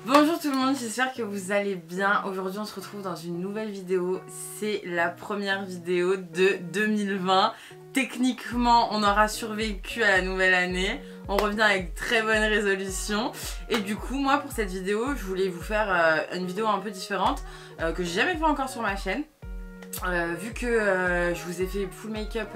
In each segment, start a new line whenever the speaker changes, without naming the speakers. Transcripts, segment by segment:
Bonjour tout le monde, j'espère que vous allez bien. Aujourd'hui on se retrouve dans une nouvelle vidéo. C'est la première vidéo de 2020. Techniquement on aura survécu à la nouvelle année. On revient avec très bonnes résolutions. Et du coup moi pour cette vidéo je voulais vous faire une vidéo un peu différente que j'ai jamais fait encore sur ma chaîne. Vu que je vous ai fait full make-up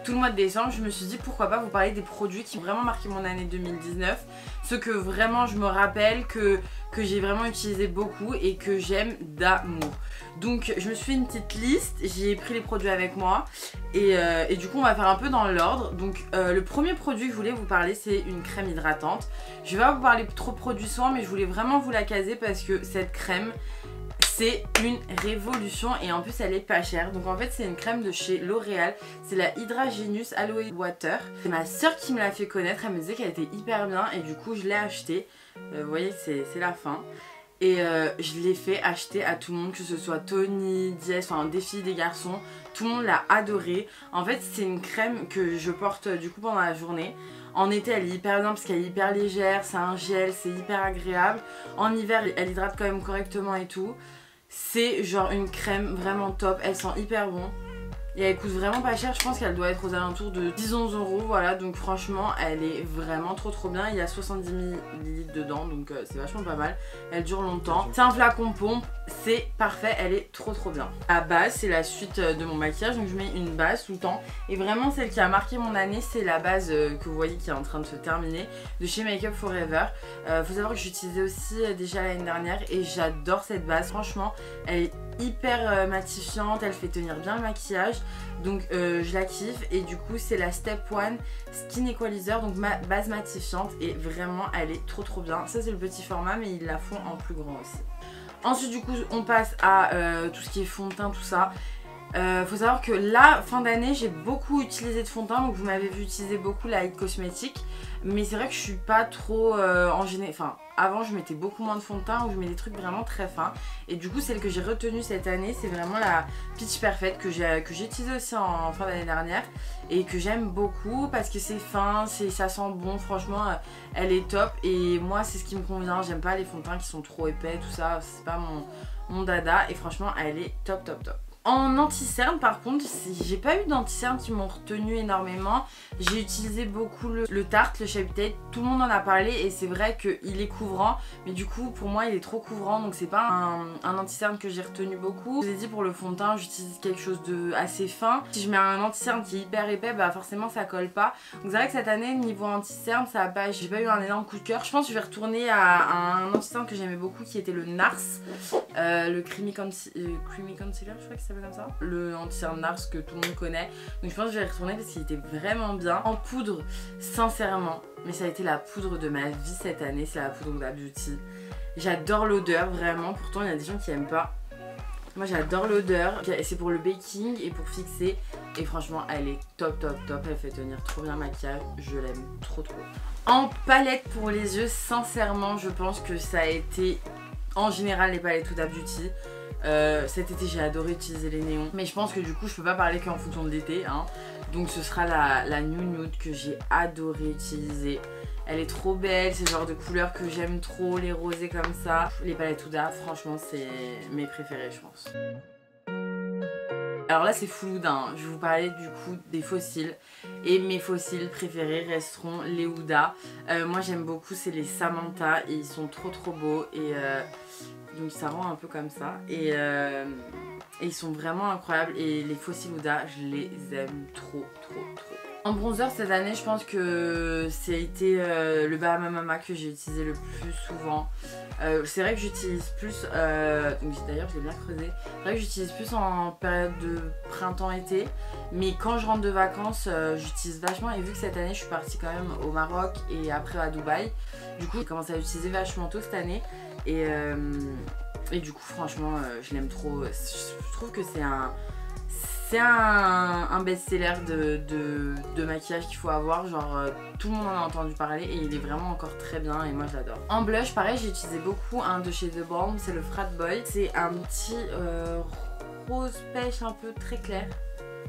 tout le mois de décembre, je me suis dit pourquoi pas vous parler des produits qui ont vraiment marqué mon année 2019. Ceux que vraiment je me rappelle, que j'ai vraiment utilisé beaucoup et que j'aime d'amour. Donc je me suis fait une petite liste, j'ai pris les produits avec moi et du coup on va faire un peu dans l'ordre. Donc le premier produit que je voulais vous parler c'est une crème hydratante. Je vais pas vous parler trop de produits soins mais je voulais vraiment vous la caser parce que cette crème c'est une révolution et en plus elle est pas chère. Donc en fait c'est une crème de chez L'Oréal, c'est la Hydra Genius Aloe Water. C'est ma soeur qui me l'a fait connaître, elle me disait qu'elle était hyper bien et du coup je l'ai achetée. Vous voyez c'est la fin. Et je l'ai fait acheter à tout le monde, que ce soit Tony, Diaz, enfin des filles, des garçons. Tout le monde l'a adoré. En fait c'est une crème que je porte du coup pendant la journée. En été elle est hyper bien parce qu'elle est hyper légère, c'est un gel, c'est hyper agréable. En hiver elle hydrate quand même correctement et tout. C'est genre une crème vraiment top, elle sent hyper bon. Et elle coûte vraiment pas cher, je pense qu'elle doit être aux alentours de 10-11 €, voilà, donc franchement elle est vraiment trop bien. Il y a 70 ml dedans, donc c'est vachement pas mal, elle dure longtemps. C'est un flacon pompe, c'est parfait, elle est trop bien. La base, c'est la suite de mon maquillage, donc je mets une base tout le temps. Et vraiment celle qui a marqué mon année, c'est la base que vous voyez qui est en train de se terminer, de chez Make Up For Ever. Faut savoir que j'utilisais aussi déjà l'année dernière et j'adore cette base, franchement, elle est hyper matifiante, elle fait tenir bien le maquillage. Donc je la kiffe et du coup c'est la Step 1 Skin Equalizer, donc ma base matifiante et vraiment elle est trop bien. Ça c'est le petit format mais ils la font en plus grand aussi. Ensuite du coup on passe à tout ce qui est fond de teint, tout ça. Faut savoir que là, fin d'année, j'ai beaucoup utilisé de fond de teint, donc vous m'avez vu utiliser beaucoup la It Cosmetics. Mais c'est vrai que je suis pas trop en général. Enfin, avant je mettais beaucoup moins de fond de teint où je mets des trucs vraiment très fins. Et du coup, celle que j'ai retenue cette année, c'est vraiment la Pitch Perfect que j'ai utilisée aussi en fin d'année dernière. Et que j'aime beaucoup parce que c'est fin, ça sent bon, franchement, elle est top. Et moi, c'est ce qui me convient. J'aime pas les fonds de teint qui sont trop épais, tout ça, c'est pas mon dada. Et franchement, elle est top. En anti-cerne par contre, j'ai pas eu d'anti-cerne qui m'ont retenu énormément. J'ai utilisé beaucoup le Tarte, le Shape Tape, tout le monde en a parlé et c'est vrai qu'il est couvrant. Mais du coup pour moi il est trop couvrant donc c'est pas un anti-cerne que j'ai retenu beaucoup. Je vous ai dit pour le fond de teint j'utilise quelque chose de assez fin. Si je mets un anti-cerne qui est hyper épais bah forcément ça colle pas. Donc c'est vrai que cette année niveau anti-cerne j'ai pas eu un énorme coup de cœur. Je pense que je vais retourner à un anti-cerne que j'aimais beaucoup qui était le Nars. Le Creamy Concealer je crois que ça s'appelle comme ça. Le anti-cerne Nars que tout le monde connaît. Donc je pense que je vais retourner parce qu'il était vraiment bien. En poudre, sincèrement, mais ça a été la poudre de ma vie cette année, c'est la poudre Huda Beauty. J'adore l'odeur vraiment, pourtant il y a des gens qui aiment pas. Moi j'adore l'odeur, c'est pour le baking et pour fixer. Et franchement elle est top, elle fait tenir trop bien le maquillage, je l'aime trop. En palette pour les yeux, sincèrement je pense que ça a été en général les palettes Huda Beauty. Cet été j'ai adoré utiliser les néons mais je pense que du coup je peux pas parler qu'en fonction de l'été hein. Donc ce sera la Nude que j'ai adoré utiliser. Elle est trop belle, c'est le genre de couleur que j'aime trop, les rosés comme ça. Les palettes Huda franchement c'est mes préférées je pense. Alors là c'est full Huda hein. Je vais vous parler du coup des fossiles. Et mes fossiles préférés resteront les Huda. Moi j'aime beaucoup, c'est les Samantha et ils sont trop beaux et donc ça rend un peu comme ça et ils sont vraiment incroyables et les fossiles Huda je les aime trop. En bronzer cette année je pense que ça a été le Bahama Mama que j'ai utilisé le plus souvent. C'est vrai que j'utilise plus, donc d'ailleurs je l'ai bien creusé, c'est vrai que j'utilise plus en période de printemps-été. Mais quand je rentre de vacances j'utilise vachement et vu que cette année je suis partie quand même au Maroc et après à Dubaï. Du coup j'ai commencé à l'utiliser vachement tôt cette année. Et du coup franchement je l'aime trop. Je trouve que c'est un best-seller de maquillage qu'il faut avoir, genre tout le monde en a entendu parler et il est vraiment encore très bien et moi je l'adore. En blush pareil j'ai utilisé beaucoup un de chez The Balm, c'est le Frat Boy. C'est un petit rose pêche un peu très clair.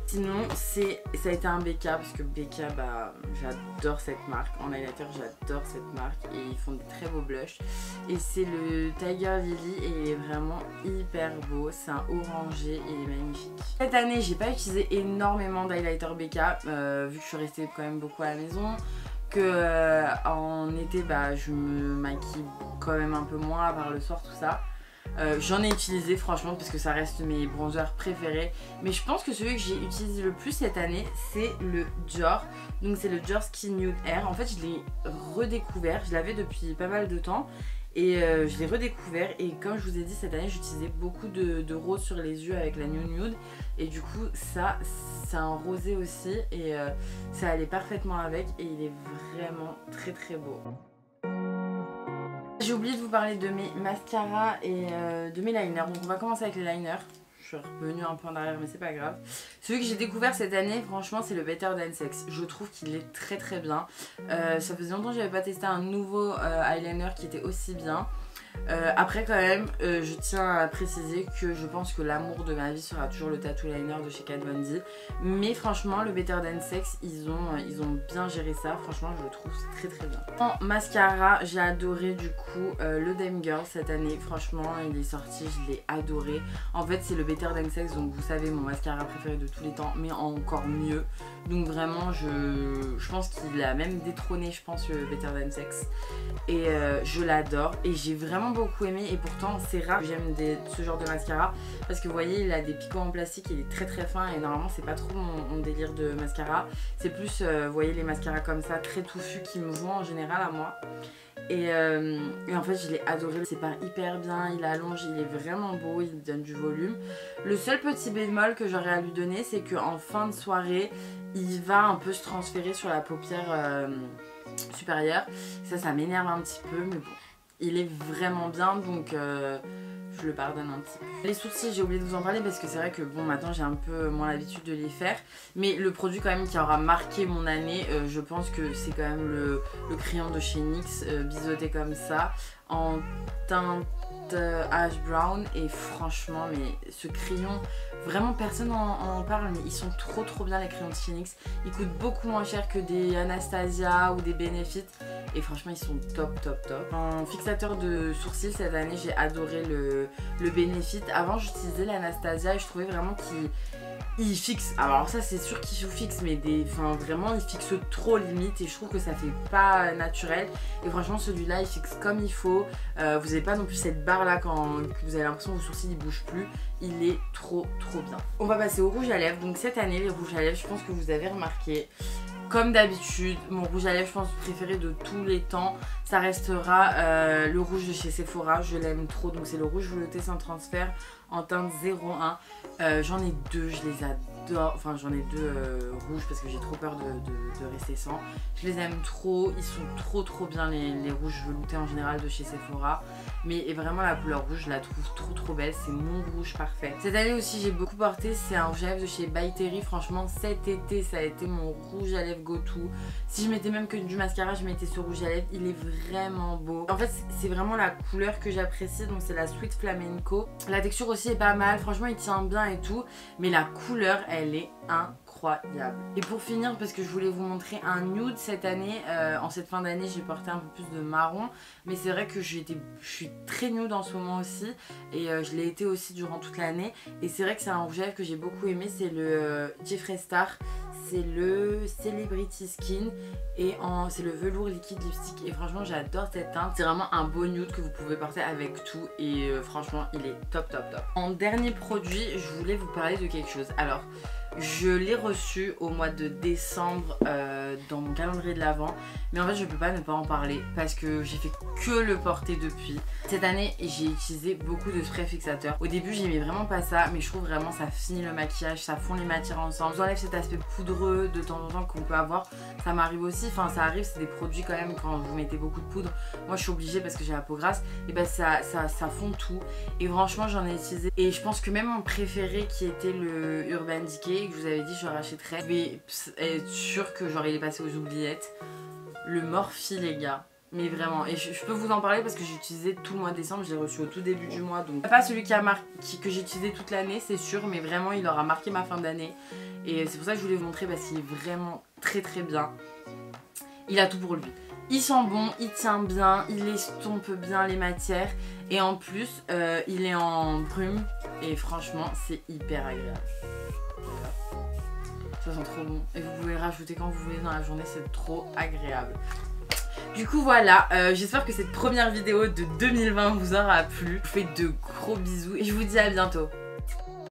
Sinon ça a été un BK parce que BK bah j'adore cette marque. En highlighter j'adore cette marque et ils font des très beaux blushs. Et c'est le Tiger Lily et il est vraiment hyper beau. C'est un orangé et il est magnifique. Cette année j'ai pas utilisé énormément d'highlighter BK vu que je suis restée quand même beaucoup à la maison. Que en été bah je me maquille quand même un peu moins à part le soir tout ça. J'en ai utilisé franchement parce que ça reste mes bronzers préférés. Mais je pense que celui que j'ai utilisé le plus cette année c'est le Dior. Donc c'est le Dior Skin Nude Air. En fait je l'ai redécouvert, je l'avais depuis pas mal de temps. Et je l'ai redécouvert et comme je vous ai dit cette année j'utilisais beaucoup de rose sur les yeux avec la Nude Nude. Et du coup ça c'est un rosé aussi et ça allait parfaitement avec et il est vraiment très très beau. J'ai oublié de vous parler de mes mascaras et de mes liners. Donc on va commencer avec les liners. Je suis revenue un peu en arrière mais c'est pas grave. Celui que j'ai découvert cette année franchement c'est le Better Than Sex. Je trouve qu'il est très très bien. Ça faisait longtemps que j'avais pas testé un nouveau eyeliner qui était aussi bien. Après quand même je tiens à préciser que je pense que l'amour de ma vie sera toujours le tattoo liner de chez Kat Von D. Mais franchement le Better Than Sex ils ont bien géré ça. Franchement je le trouve très très bien. En mascara j'ai adoré du coup le Dame Girl cette année. Franchement il est sorti, je l'ai adoré. En fait c'est le Better Than Sex donc vous savez mon mascara préféré de tous les temps mais encore mieux. Donc vraiment je pense qu'il a même détrôné je pense le Better Than Sex. Et je l'adore et j'ai vraiment beaucoup aimé et pourtant c'est rare que j'aime ce genre de mascara parce que vous voyez il a des picots en plastique, il est très très fin et normalement c'est pas trop mon délire de mascara. C'est plus vous voyez les mascaras comme ça très touffus qui me vont en général à moi. Et en fait je l'ai adoré, il sépare hyper bien, il allonge, il est vraiment beau, il donne du volume. Le seul petit bémol que j'aurais à lui donner c'est qu'en fin de soirée il va un peu se transférer sur la paupière supérieure. Ça m'énerve un petit peu mais bon. Il est vraiment bien donc je le pardonne un petit peu. Les sourcils j'ai oublié de vous en parler parce que c'est vrai que bon maintenant j'ai un peu moins l'habitude de les faire. Mais le produit quand même qui aura marqué mon année je pense que c'est quand même le crayon de chez NYX biseauté comme ça en teinte ash brown. Et franchement mais ce crayon vraiment personne en parle mais ils sont trop bien les crayons de chez NYX. Ils coûtent beaucoup moins cher que des Anastasia ou des Benefit. Et franchement ils sont top. En fixateur de sourcils cette année j'ai adoré le Benefit. Avant j'utilisais l'Anastasia et je trouvais vraiment qu'il fixe. Alors ça c'est sûr qu'il fixe mais vraiment il fixe trop limite et je trouve que ça fait pas naturel. Et franchement celui-là il fixe comme il faut. Vous n'avez pas non plus cette barre là quand vous avez l'impression que vos sourcils ils bougent plus. Il est trop bien. On va passer au rouge à lèvres. Donc cette année les rouges à lèvres je pense que vous avez remarqué. Comme d'habitude, mon rouge à lèvres, je pense, préféré de tous les temps, ça restera le rouge de chez Sephora. Je l'aime trop, donc c'est le rouge velouté sans transfert en teinte 01. J'en ai deux, je les adore. Enfin, j'en ai deux rouges parce que j'ai trop peur de rester sans. Je les aime trop, ils sont trop bien les rouges veloutés en général de chez Sephora. Mais vraiment la couleur rouge, je la trouve trop belle, c'est mon rouge parfait. Cette année aussi j'ai beaucoup porté, c'est un rouge à lèvres de chez By Terry. Franchement cet été ça a été mon rouge à lèvres go to. Si je mettais même que du mascara, je mettais ce rouge à lèvres, il est vraiment beau. En fait c'est vraiment la couleur que j'apprécie, donc c'est la Sweet Flamenco. La texture aussi est pas mal, franchement il tient bien et tout, mais la couleur elle est incroyable. Et pour finir, parce que je voulais vous montrer un nude cette année, en cette fin d'année j'ai porté un peu plus de marron, mais c'est vrai que je suis très nude en ce moment aussi et je l'ai été aussi durant toute l'année. Et c'est vrai que c'est un rouge à lèvres que j'ai beaucoup aimé, c'est le Jeffree Star, c'est le Celebrity Skin et c'est le velours liquide lipstick. Et franchement j'adore cette teinte, c'est vraiment un beau nude que vous pouvez porter avec tout et franchement il est top. En dernier produit, je voulais vous parler de quelque chose. Alors je l'ai reçu au mois de décembre dans mon calendrier de l'Avent, mais en fait je peux pas ne pas en parler parce que j'ai fait que le porter depuis. Cette année j'ai utilisé beaucoup de sprays fixateurs. Au début j'aimais vraiment pas ça, mais je trouve vraiment ça finit le maquillage, ça fond les matières ensemble, ça enlève cet aspect poudreux de temps en temps qu'on peut avoir. Ça m'arrive aussi, enfin ça arrive, c'est des produits quand même quand vous mettez beaucoup de poudre. Moi je suis obligée parce que j'ai la peau grasse, et ben ça fond tout. Et franchement j'en ai utilisé et je pense que même mon préféré qui était le Urban Decay que je vous avais dit je rachèterais, mais être sûre que genre il est passé aux oubliettes. Le Morphe les gars, Mais vraiment, et je peux vous en parler parce que j'ai utilisé tout le mois de décembre, je l'ai reçu au tout début du mois. Donc pas celui que j'ai utilisé toute l'année, c'est sûr, mais vraiment il aura marqué ma fin d'année. Et c'est pour ça que je voulais vous montrer parce qu'il est vraiment très bien. Il a tout pour lui. Il sent bon, il tient bien, il estompe bien les matières. Et en plus, il est en brume. Et franchement, c'est hyper agréable. Ça sent trop bon. Et vous pouvez le rajouter quand vous voulez dans la journée, c'est trop agréable. Du coup voilà, j'espère que cette première vidéo de 2020 vous aura plu. Je vous fais de gros bisous et je vous dis à bientôt.